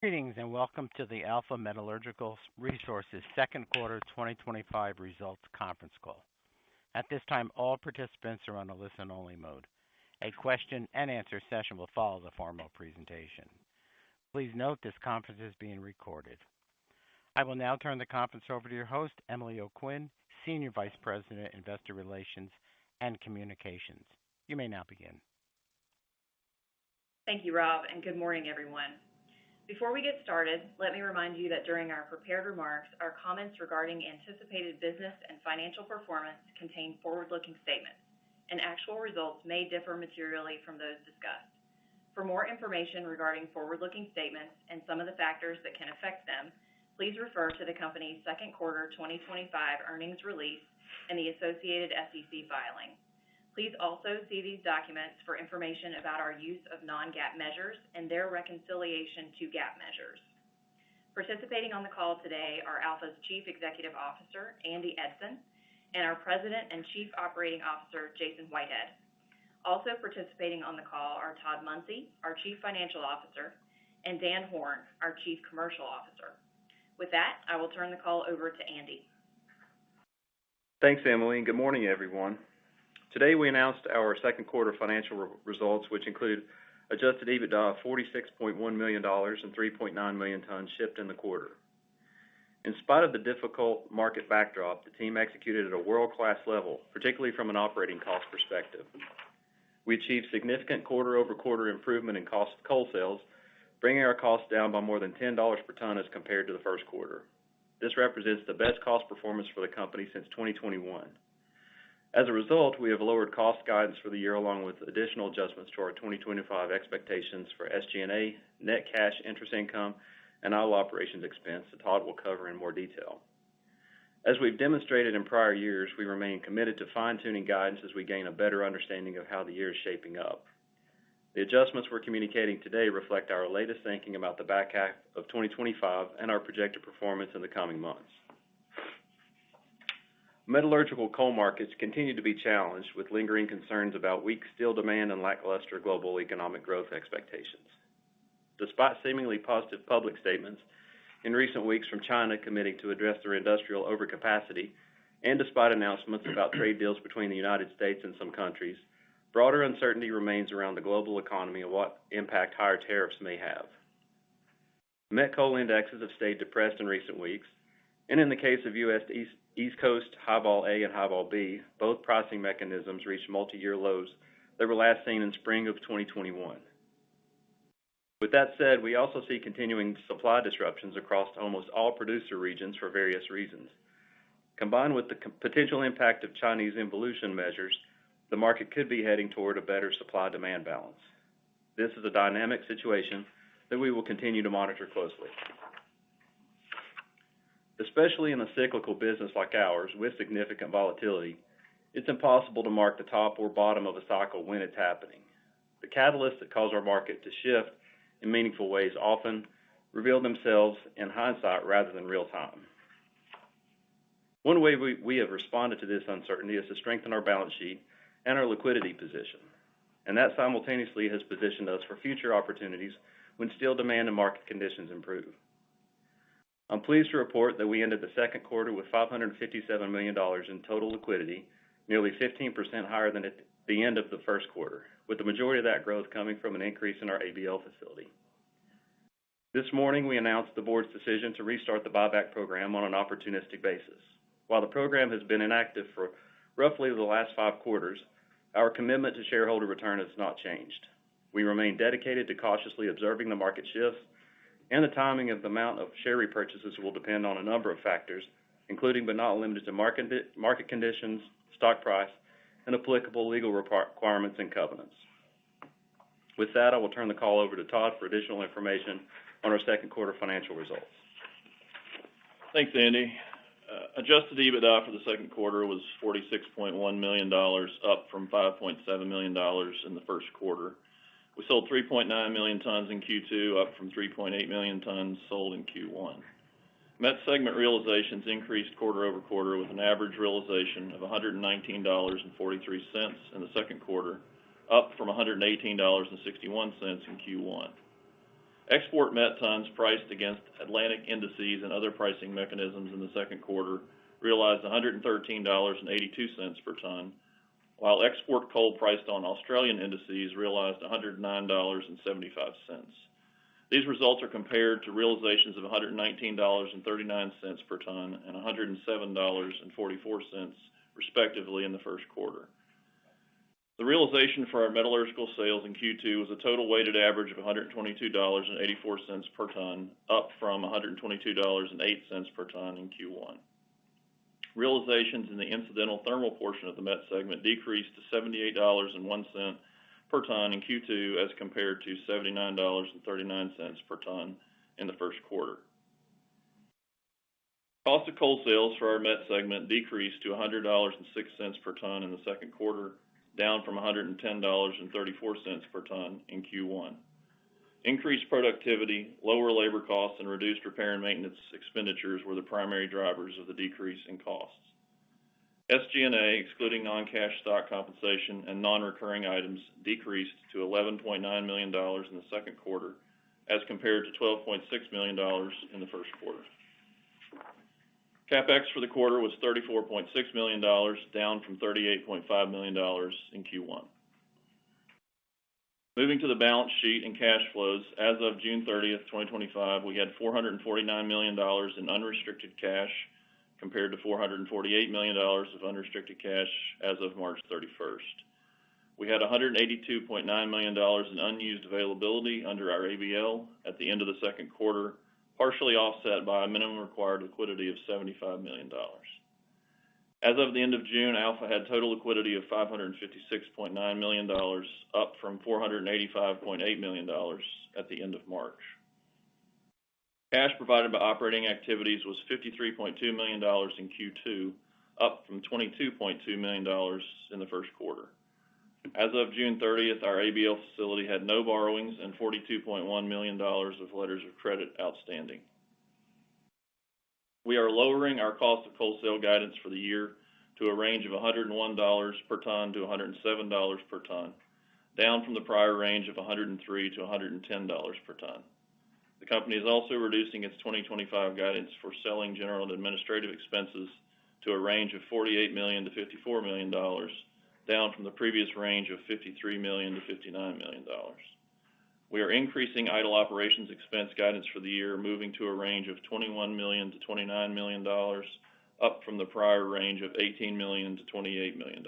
Greetings and welcome to the Alpha Metallurgical Resources second quarter 2025 results conference call. At this time, all participants are on a listen-only mode. A question and answer session will follow the formal presentation. Please note this conference is being recorded. I will now turn the conference over to your host, Emily O'Quinn, Senior Vice President, Investor Relations and Communications. You may now begin. Thank you, Rob, and good morning, everyone. Before we get started, let me remind you that during our prepared remarks, our comments regarding anticipated business and financial performance contain forward-looking statements, and actual results may differ materially from those discussed. For more information regarding forward-looking statements and some of the factors that can affect them, please refer to the company's second quarter 2025 earnings release and the associated SEC filing. Please also see these documents for information about our use of non-GAAP measures and their reconciliation to GAAP measures. Participating on the call today are Alpha's Chief Executive Officer, Andy Eidson, and our President and Chief Operating Officer, Jason Whitehead. Also participating on the call are Todd Munsey, our Chief Financial Officer, and Dan Horn, our Chief Commercial Officer. With that, I will turn the call over to Andy. Thanks, Emily, and good morning, everyone. Today, we announced our second quarter financial results, which include adjusted EBITDA of $46.1 million and 3.9 million tons shipped in the quarter. In spite of the difficult market backdrop, the team executed at a world-class level, particularly from an operating cost perspective. We achieved significant quarter-over-quarter improvement in cost of coal sales, bringing our costs down by more than $10 per ton as compared to the first quarter. This represents the best cost performance for the company since 2021. As a result, we have lowered cost guidance for the year along with additional adjustments to our 2025 expectations for SG&A, net cash interest income, and idle operations expense that Todd will cover in more detail. As we've demonstrated in prior years, we remain committed to fine-tuning guidance as we gain a better understanding of how the year is shaping up. The adjustments we're communicating today reflect our latest thinking about the back half of 2025 and our projected performance in the coming months. Metallurgical coal markets continue to be challenged with lingering concerns about weak steel demand and lackluster global economic growth expectations. Despite seemingly positive public statements in recent weeks from China committing to address their industrial overcapacity, and despite announcements about trade deals between the United States and some countries, broader uncertainty remains around the global economy and what impact higher tariffs may have. Met coal indexes have stayed depressed in recent weeks, and in the case of U.S. East Coast High-Vol A and High-Vol B, both pricing mechanisms reached multi-year lows that were last seen in spring of 2021. With that said, we also see continuing supply disruptions across almost all producer regions for various reasons. Combined with the potential impact of Chinese involution measures, the market could be heading toward a better supply-demand balance. This is a dynamic situation that we will continue to monitor closely. Especially in a cyclical business like ours with significant volatility, it's impossible to mark the top or bottom of a cycle when it's happening. The catalysts that cause our market to shift in meaningful ways often reveal themselves in hindsight rather than real time. One way we have responded to this uncertainty is to strengthen our balance sheet and our liquidity position, and that simultaneously has positioned us for future opportunities when steel demand and market conditions improve. I'm pleased to report that we ended the second quarter with $557 million in total liquidity, nearly 15% higher than at the end of the first quarter, with the majority of that growth coming from an increase in our ABL facility. This morning, we announced the board's decision to restart the buyback program on an opportunistic basis. While the program has been inactive for roughly the last 5 quarters, our commitment to shareholder return has not changed. We remain dedicated to cautiously observing the market shifts, and the timing of the amount of share repurchases will depend on a number of factors, including but not limited to market conditions, stock price, and applicable legal requirements and covenants. With that, I will turn the call over to Todd for additional information on our second quarter financial results. Thanks, Andy. Adjusted EBITDA for the second quarter was $46.1 million, up from $5.7 million in the first quarter. We sold 3.9 million tons in Q2, up from 3.8 million tons sold in Q1. Met segment realizations increased quarter over quarter with an average realization of $119.43 in the second quarter, up from $118.61 in Q1. Export met tons priced against Atlantic indices and other pricing mechanisms in the second quarter realized $113.82 per ton, while export coal priced on Australian indices realized $109.75. These results are compared to realizations of $119.39 per ton and $107.44 respectively in the first quarter. The realization for our metallurgical sales in Q2 was a total weighted average of $122.84 per ton, up from $122.08 per ton in Q1. Realizations in the incidental thermal portion of the met segment decreased to $78.01 per ton in Q2 as compared to $79.39 per ton in the first quarter. Cost of coal sales for our met segment decreased to $100.06 per ton in the second quarter, down from $110.34 per ton in Q1. Increased productivity, lower labor costs, and reduced repair and maintenance expenditures were the primary drivers of the decrease in costs. SG&A, excluding non-cash stock compensation and non-recurring items, decreased to $11.9 million in the second quarter as compared to $12.6 million in the first quarter. CapEx for the quarter was $34.6 million, down from $38.5 million in Q1. Moving to the balance sheet and cash flows, as of June 30th, 2025, we had $449 million in unrestricted cash compared to $448 million of unrestricted cash as of March 31st. We had $182.9 million in unused availability under our ABL at the end of the second quarter, partially offset by a minimum required liquidity of $75 million. As of the end of June, Alpha had total liquidity of $556.9 million, up from $485.8 million at the end of March. Cash provided by operating activities was $53.2 million in Q2, up from $22.2 million in the first quarter. As of June 30th, our ABL facility had no borrowings and $42.1 million of letters of credit outstanding. We are lowering our cost of coal sale guidance for the year to a range of $101 per ton to $107 per ton, down from the prior range of $103 to $110 per ton. The company is also reducing its 2025 guidance for selling, general, and administrative expenses to a range of $48 million to $54 million, down from the previous range of $53 million to $59 million. We are increasing idle operations expense guidance for the year, moving to a range of $21 million to $29 million, up from the prior range of $18 million to $28 million.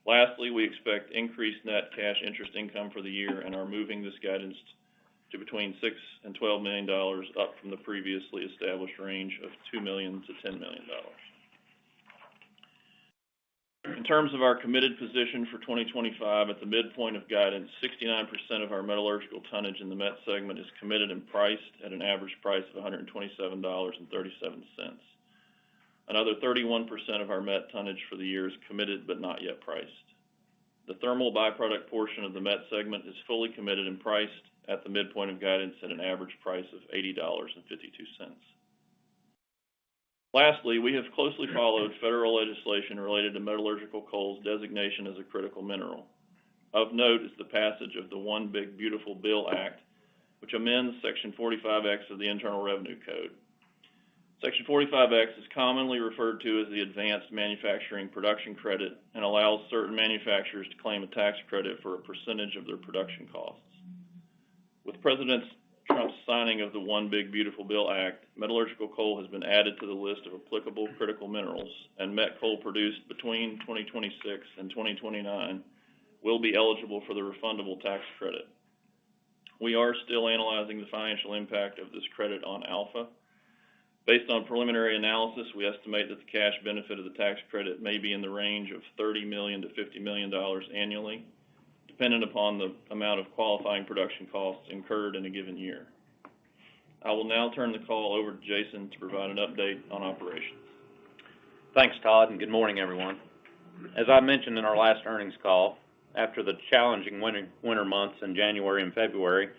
Lastly, we expect increased net cash interest income for the year and are moving this guidance to between $6 and $12 million, up from the previously established range of $2 million to $10 million. In terms of our committed position for 2025, at the midpoint of guidance, 69% of our metallurgical tonnage in the met segment is committed and priced at an average price of $127.37. Another 31% of our met tonnage for the year is committed but not yet priced. The thermal byproduct portion of the met segment is fully committed and priced at the midpoint of guidance at an average price of $80.52. Lastly, we have closely followed federal legislation related to metallurgical coal's designation as a critical mineral. Of note is the passage of the One Big Beautiful Bill Act, which amends Section 45X of the Internal Revenue Code. Section 45X is commonly referred to as the Advanced Manufacturing Production Credit and allows certain manufacturers to claim a tax credit for a percentage of their production costs. With President Trump's signing of the One Big Beautiful Bill Act, metallurgical coal has been added to the list of applicable critical minerals, and met coal produced between 2026 and 2029 will be eligible for the refundable tax credit. We are still analyzing the financial impact of this credit on Alpha. Based on preliminary analysis, we estimate that the cash benefit of the tax credit may be in the range of $30 million to $50 million annually, dependent upon the amount of qualifying production costs incurred in a given year. I will now turn the call over to Jason to provide an update on operations. Thanks, Todd, and good morning, everyone. As I mentioned in our last earnings call, after the challenging winter months in January and February,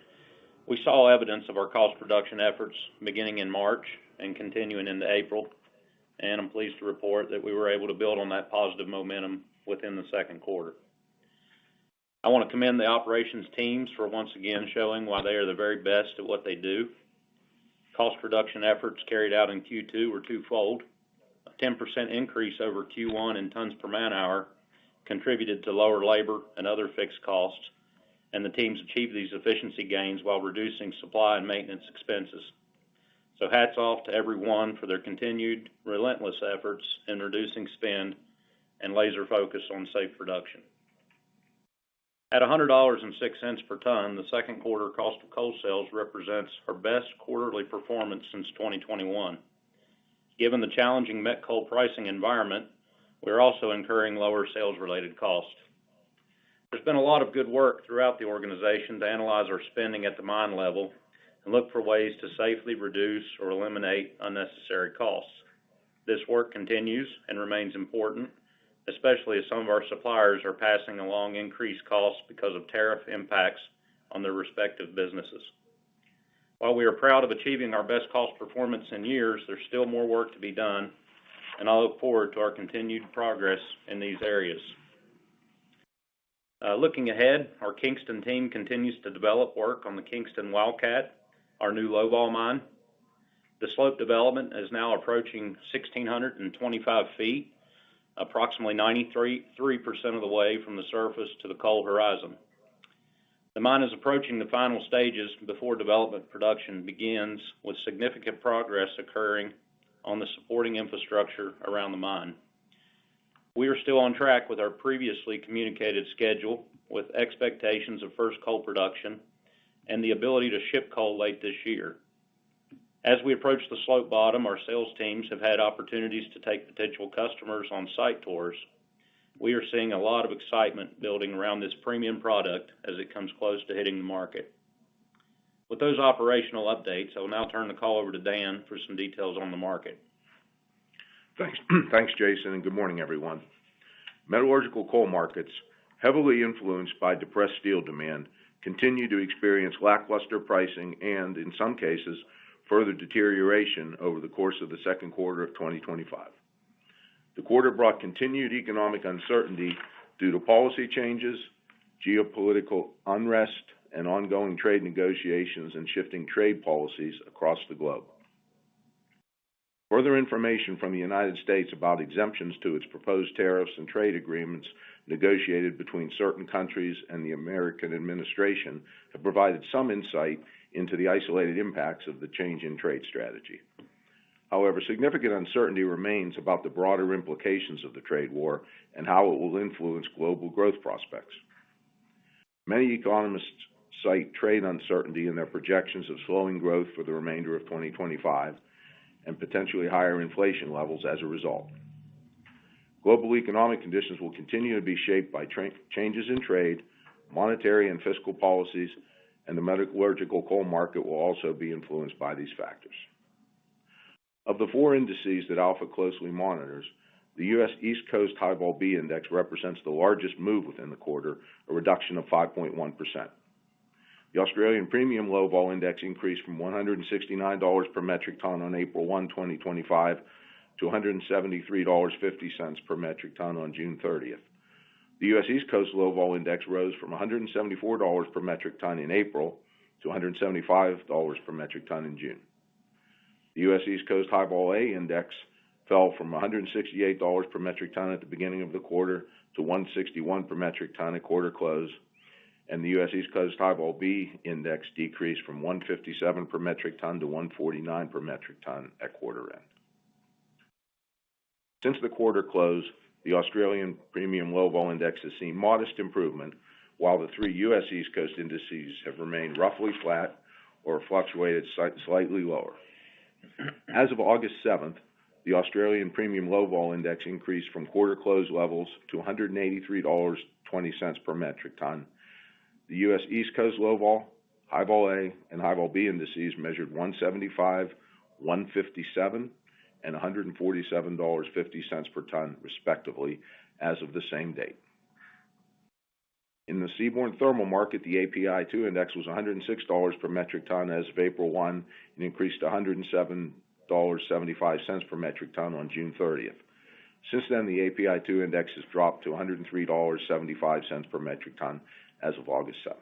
we saw evidence of our cost reduction efforts beginning in March and continuing into April, and I'm pleased to report that we were able to build on that positive momentum within the second quarter. I want to commend the operations teams for once again showing why they are the very best at what they do. Cost reduction efforts carried out in Q2 were twofold. A 10% increase over Q1 in tons per man hour contributed to lower labor and other fixed costs, and the teams achieved these efficiency gains while reducing supply and maintenance expenses. So hats off to everyone for their continued relentless efforts in reducing spend and laser focus on safe production. At $100.06 per ton, the second quarter cost of coal sales represents our best quarterly performance since 2021. Given the challenging met coal pricing environment, we're also incurring lower sales-related costs. There's been a lot of good work throughout the organization to analyze our spending at the mine level and look for ways to safely reduce or eliminate unnecessary costs. This work continues and remains important, especially as some of our suppliers are passing along increased costs because of tariff impacts on their respective businesses. While we are proud of achieving our best cost performance in years, there's still more work to be done, and I look forward to our continued progress in these areas. Looking ahead, our Kingston team continues to develop work on the Kingston Wildcat, our new low-vol mine. The slope development is now approaching 1,625 feet, approximately 93% of the way from the surface to the coal horizon. The mine is approaching the final stages before development production begins, with significant progress occurring on the supporting infrastructure around the mine. We are still on track with our previously communicated schedule, with expectations of first coal production and the ability to ship coal late this year. As we approach the slope bottom, our sales teams have had opportunities to take potential customers on site tours. We are seeing a lot of excitement building around this premium product as it comes close to hitting the market. With those operational updates, I will now turn the call over to Dan for some details on the market. Thanks, Jason, and good morning, everyone. Metallurgical coal markets, heavily influenced by depressed steel demand, continue to experience lackluster pricing and, in some cases, further deterioration over the course of the second quarter of 2025. The quarter brought continued economic uncertainty due to policy changes, geopolitical unrest, and ongoing trade negotiations and shifting trade policies across the globe. Further information from the United States about exemptions to its proposed tariffs and trade agreements negotiated between certain countries and the American administration have provided some insight into the isolated impacts of the change in trade strategy. However, significant uncertainty remains about the broader implications of the trade war and how it will influence global growth prospects. Many economists cite trade uncertainty in their projections of slowing growth for the remainder of 2025 and potentially higher inflation levels as a result. Global economic conditions will continue to be shaped by changes in trade, monetary and fiscal policies, and the metallurgical coal market will also be influenced by these factors. Of the four indices that Alpha closely monitors, the U.S. East Coast High-Vol B Index represents the largest move within the quarter, a reduction of 5.1%. The Australian Premium Low-Vol Index increased from $169 per metric ton on April 1, 2025 to $173.50 per metric ton on June 30th. The U.S. East Coast Low-Vol Index rose from $174 per metric ton in April to $175 per metric ton in June. The U.S. East Coast High-Vol A Index fell from $168 per metric ton at the beginning of the quarter to $161 per metric ton at quarter close, and the U.S. East Coast High-Vol B Index decreased from $157 per metric ton to $149 per metric ton at quarter end. Since the quarter close, the Australian Premium Low-Vol Index has seen modest improvement, while the three U.S. East Coast indices have remained roughly flat or fluctuated slightly lower. As of August 7th, the Australian Premium Low-Vol Index increased from quarter close levels to $183.20 per metric ton. The U.S. East Coast Low-Vol, High-Vol A, and High-Vol B indices measured $175, $157, and $147.50 per ton, respectively, as of the same date. In the seaborne thermal market, the API 2 index was $106 per metric ton as of April 1 and increased to $107.75 per metric ton on June 30th. Since then, the API 2 index has dropped to $103.75 per metric ton as of August 7th.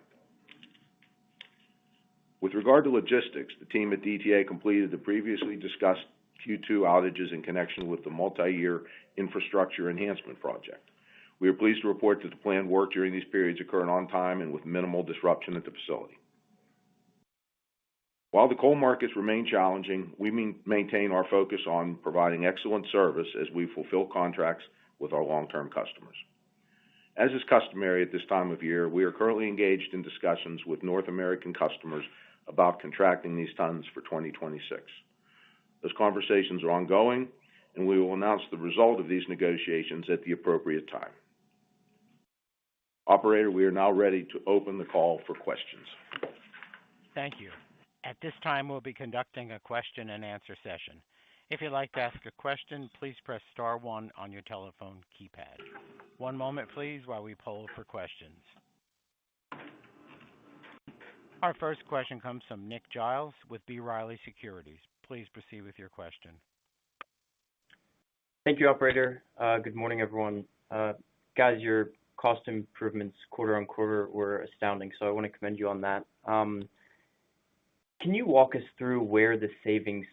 With regard to logistics, the team at DTA completed the previously discussed Q2 outages in connection with the multi-year infrastructure enhancement project. We are pleased to report that the planned work during these periods occurred on time and with minimal disruption at the facility. While the coal markets remain challenging, we maintain our focus on providing excellent service as we fulfill contracts with our long-term customers. As is customary at this time of year, we are currently engaged in discussions with North American customers about contracting these tons for 2026. Those conversations are ongoing, and we will announce the result of these negotiations at the appropriate time. Operator, we are now ready to open the call for questions. Thank you. At this time, we'll be conducting a question and answer session. If you'd like to ask a question, please press star one on your telephone keypad. One moment, please, while we poll for questions. Our first question comes from Nick Giles with B. Riley Securities. Please proceed with your question. Thank you, operator. Good morning, everyone. Guys, your cost improvements quarter on quarter were astounding, so I want to commend you on that. Can you walk us through where the savings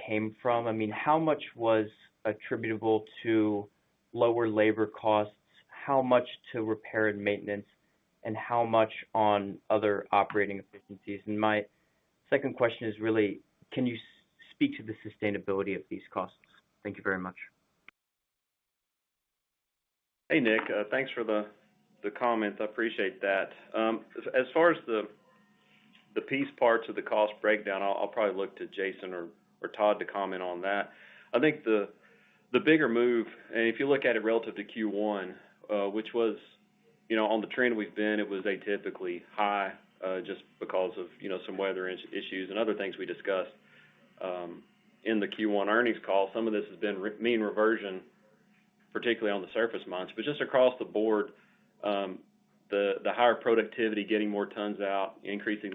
came from? I mean, how much was attributable to lower labor costs, how much to repair and maintenance, and how much on other operating efficiencies? And my second question is really, can you speak to the sustainability of these costs? Thank you very much. Hey, Nick. Thanks for the comments. I appreciate that. As far as the piece parts of the cost breakdown, I'll probably look to Jason or Todd to comment on that. I think the bigger move, and if you look at it relative to Q1, which was, on the trend we've been, it was atypically high just because of, some weather issues and other things we discussed in the Q1 earnings call. Some of this has been mean reversion, particularly on the surface mines, but just across the board, the higher productivity, getting more tons out, increasing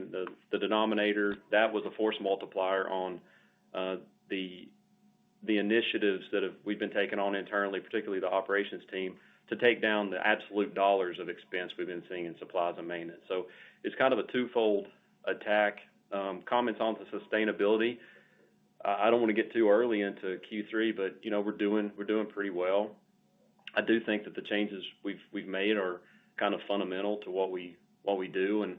the denominator, that was a force multiplier on the initiatives that we've been taking on internally, particularly the operations team, to take down the absolute dollars of expense we've been seeing in supplies and maintenance. So it's kind of a twofold attack. Comments on the sustainability. I don't want to get too early into Q3, but we're doing pretty well. I do think that the changes we've made are kind of fundamental to what we do, and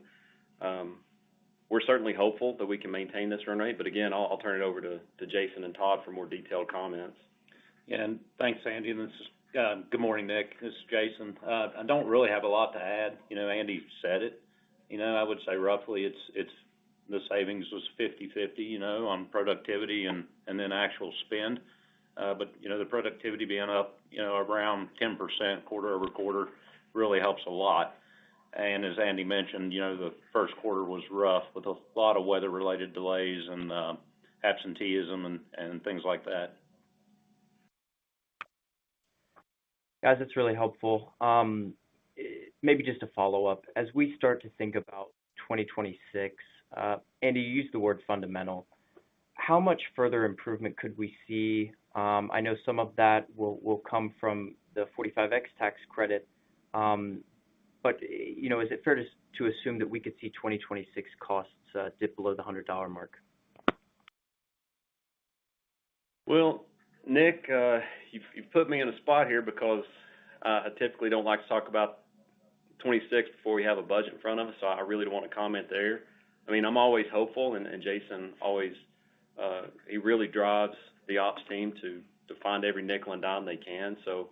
we're certainly hopeful that we can maintain this run rate. But again, I'll turn it over to Jason and Todd for more detailed comments. Yeah, and thanks, Andy. This is good morning, Nick. This is Jason. I don't really have a lot to add. Andy said it. I would say roughly it's the savings was 50-50, on productivity and then actual spend. But the productivity being up, around 10% quarter over quarter really helps a lot. And as Andy mentioned, the first quarter was rough with a lot of weather-related delays and absenteeism and things like that. Guys, that's really helpful. Maybe just a follow-up. As we start to think about 2026, Andy, you used the word fundamental. How much further improvement could we see? I know some of that will come from the 45X tax credit, but is it fair to assume that we could see 2026 costs dip below the $100 mark? Well, Nick, you've put me in a spot here because I typically don't like to talk about 26 before we have a budget in front of us, so I really don't want to comment there. I mean, I'm always hopeful, and Jason always, he really drives the ops team to find every nickel and dime they can. So,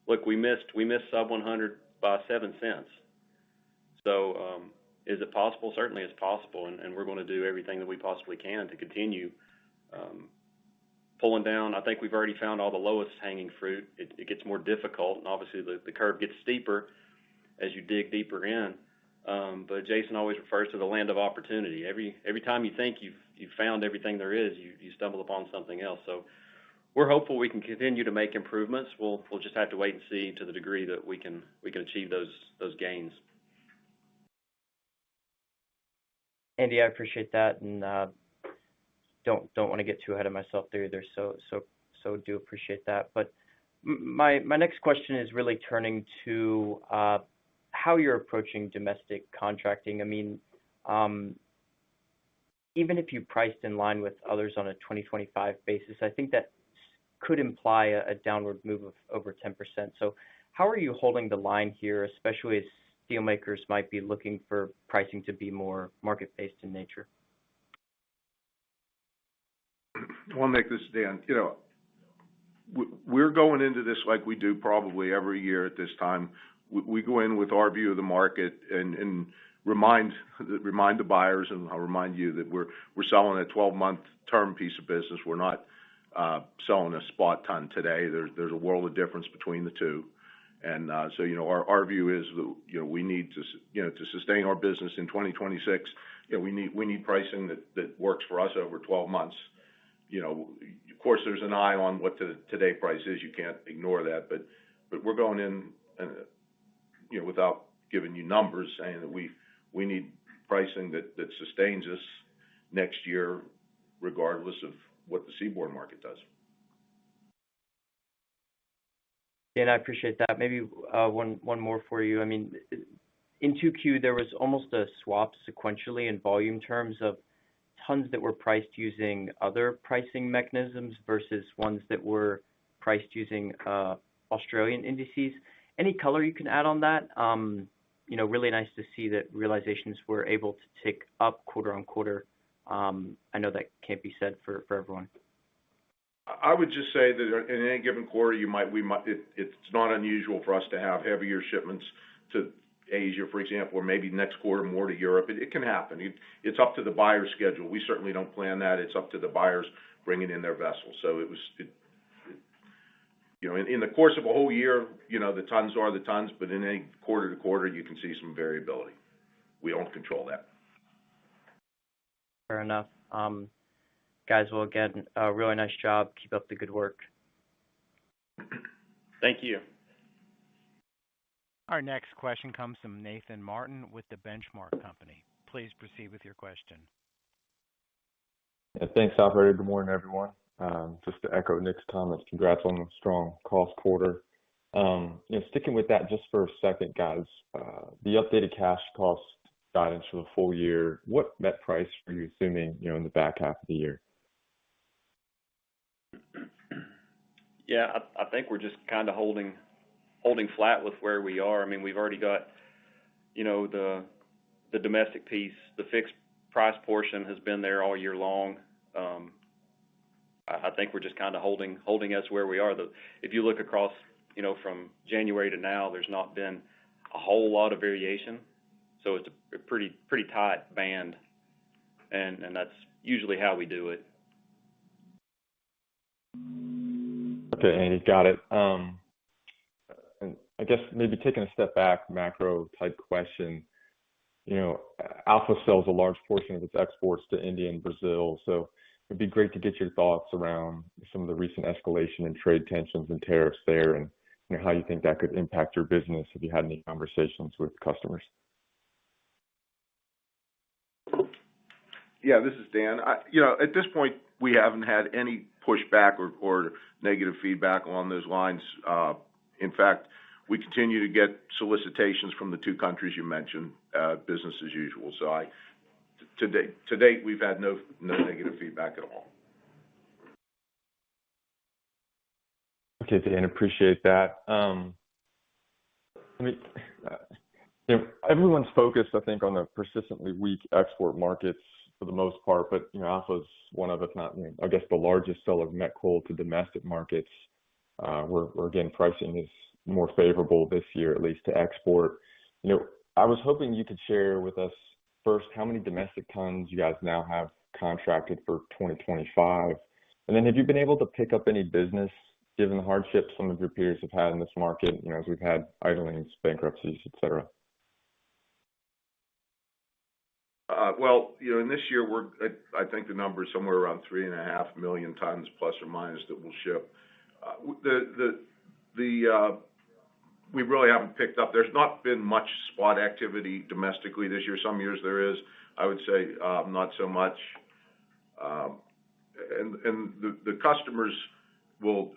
look, we missed sub 100 by 7 cents. So, is it possible? Certainly it's possible, and we're going to do everything that we possibly can to continue pulling down. I think we've already found all the lowest hanging fruit. It gets more difficult, and obviously the curve gets steeper as you dig deeper in. But Jason always refers to the land of opportunity. Every time you think you've found everything there is, you stumble upon something else. So we're hopeful we can continue to make improvements. We'll just have to wait and see to the degree that we can achieve those gains. Andy, I appreciate that, and don't want to get too ahead of myself there either. So do appreciate that. But my next question is really turning to how you're approaching domestic contracting. I mean, even if you priced in line with others on a 2025 basis, I think that could imply a downward move of over 10%. So how are you holding the line here, especially as steelmakers might be looking for pricing to be more market-based in nature? Well, Nick, this is Dan. We're going into this like we do probably every year at this time. We go in with our view of the market and remind the buyers, and I'll remind you that we're selling a 12-month term piece of business. We're not selling a spot ton today. There's a world of difference between the two. And so our view is that we need to to sustain our business in 2026. We need pricing that works for us over 12 months. Of course, there's an eye on what today price is. You can't ignore that, but we're going in, without giving you numbers, saying that we need pricing that sustains us next year, regardless of what the seaborne market does. Dan, I appreciate that. Maybe one more for you. I mean, in 2Q, there was almost a swap sequentially in volume terms of tons that were priced using other pricing mechanisms versus ones that were priced using Australian indices. Any color you can add on that? Really nice to see that realizations were able to tick up quarter on quarter. I know that can't be said for everyone. I would just say that in any given quarter, it's not unusual for us to have heavier shipments to Asia, for example, or maybe next quarter more to Europe. It can happen. It's up to the buyer's schedule. We certainly don't plan that. It's up to the buyers bringing in their vessels. So in the course of a whole year, the tons are the tons, but in any quarter to quarter, you can see some variability. We don't control that. Fair enough. Guys, well, again, really nice job. Keep up the good work. Thank you. Our next question comes from Nathan Martin with the Benchmark Company. Please proceed with your question. Yeah, thanks, operator. Good morning, everyone. Just to echo Nick's comments, congrats on a strong cost quarter. Sticking with that just for a second, guys, the updated cash cost guidance for the full year, what net price are you assuming, in the back half of the year? Yeah, I think we're just kind of holding flat with where we are. I mean, we've already got, the domestic piece, the fixed price portion has been there all year long. I think we're just kind of holding us where we are. If you look across, from January to now, there's not been a whole lot of variation. So it's a pretty tight band, and that's usually how we do it. Okay, Andy, got it. And I guess maybe taking a step back, macro type question. Alpha sells a large portion of its exports to India and Brazil, so it'd be great to get your thoughts around some of the recent escalation in trade tensions and tariffs there, and how you think that could impact your business if you had any conversations with customers. Yeah, this is Dan. At this point, we haven't had any pushback or negative feedback along those lines. In fact, we continue to get solicitations from the two countries you mentioned, business as usual. So to date, we've had no negative feedback at all. Okay, Dan, appreciate that. Everyone's focused, I think, on the persistently weak export markets for the most part, but Alpha's one of, if not, I guess, the largest seller of met coal to domestic markets, where again pricing is more favorable this year, at least to export. I was hoping you could share with us first how many domestic tons you guys now have contracted for 2025, and then have you been able to pick up any business given the hardships some of your peers have had in this market? As we've had idlings, bankruptcies, et cetera. In this year, I think the number is somewhere around 3.5 million tons plus or minus that we'll ship. We really haven't picked up. There's not been much spot activity domestically this year. Some years there is. I would say not so much. And the customers will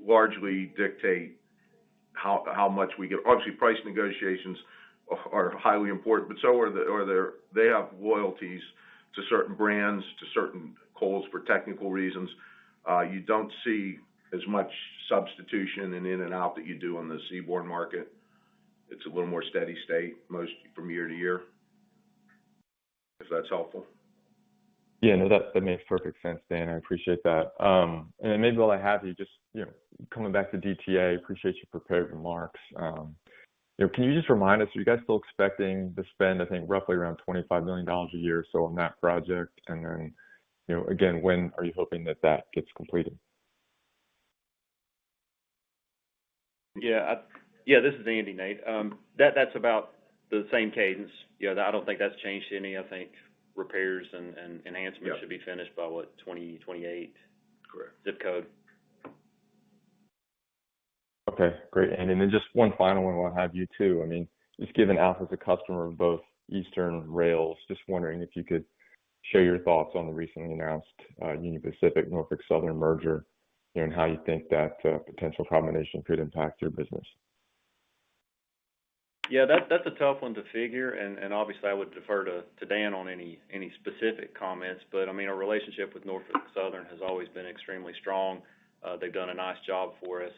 largely dictate how much we get. Obviously, price negotiations are highly important, but so they have loyalties to certain brands, to certain coals for technical reasons. You don't see as much substitution and in and out that you do on the seaborne market. It's a little more steady state, most from year to year, if that's helpful. Yeah, no, that makes perfect sense, Dan. I appreciate that. And then maybe while I have you, just, coming back to DTA, appreciate your prepared remarks. Can you just remind us, are you guys still expecting to spend, I think, roughly around $25 million a year or so on that project? And then, again, when are you hoping that gets completed? Yeah, this is Andy, Nate. That's about the same cadence. I don't think that's changed any. I think repairs and enhancements should be finished by 2028? Correct. Zip code. Okay, great. And then just one final one while I have you too. I mean, just given Alpha's a customer of both Eastern rails, just wondering if you could share your thoughts on the recently announced Union Pacific Norfolk Southern merger, and how you think that potential combination could impact your business. Yeah, that's a tough one to figure, and obviously I would defer to Dan on any specific comments. But I mean, our relationship with Norfolk Southern has always been extremely strong. They've done a nice job for us,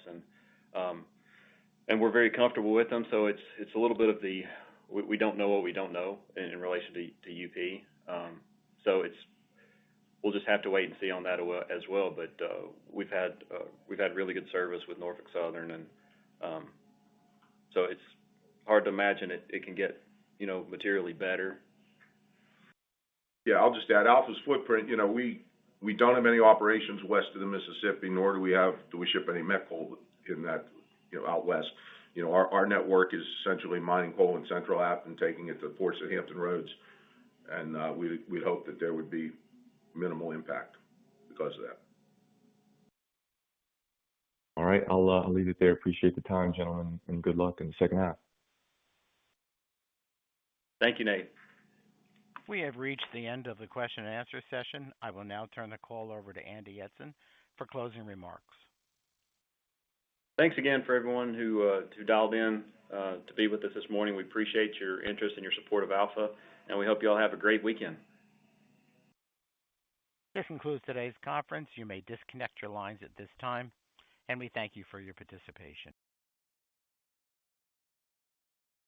and we're very comfortable with them. So it's a little bit of we don't know what we don't know in relation to UP. So we'll just have to wait and see on that as well. But we've had really good service with Norfolk Southern, and so it's hard to imagine it can get materially better. Yeah, I'll just add Alpha's footprint. We don't have any operations west of the Mississippi, nor do we ship any met coal in that out west. Our network is essentially mining coal in Central App and taking it to ports at Hampton Roads, and we'd hope that there would be minimal impact because of that. All right, I'll leave it there. Appreciate the time, gentlemen, and good luck in the second half. Thank you, Nate. We have reached the end of the question and answer session. I will now turn the call over to Andy Eidson for closing remarks. Thanks again for everyone who dialed in to be with us this morning. We appreciate your interest and your support of Alpha, and we hope you all have a great weekend. This concludes today's conference. You may disconnect your lines at this time, and we thank you for your participation.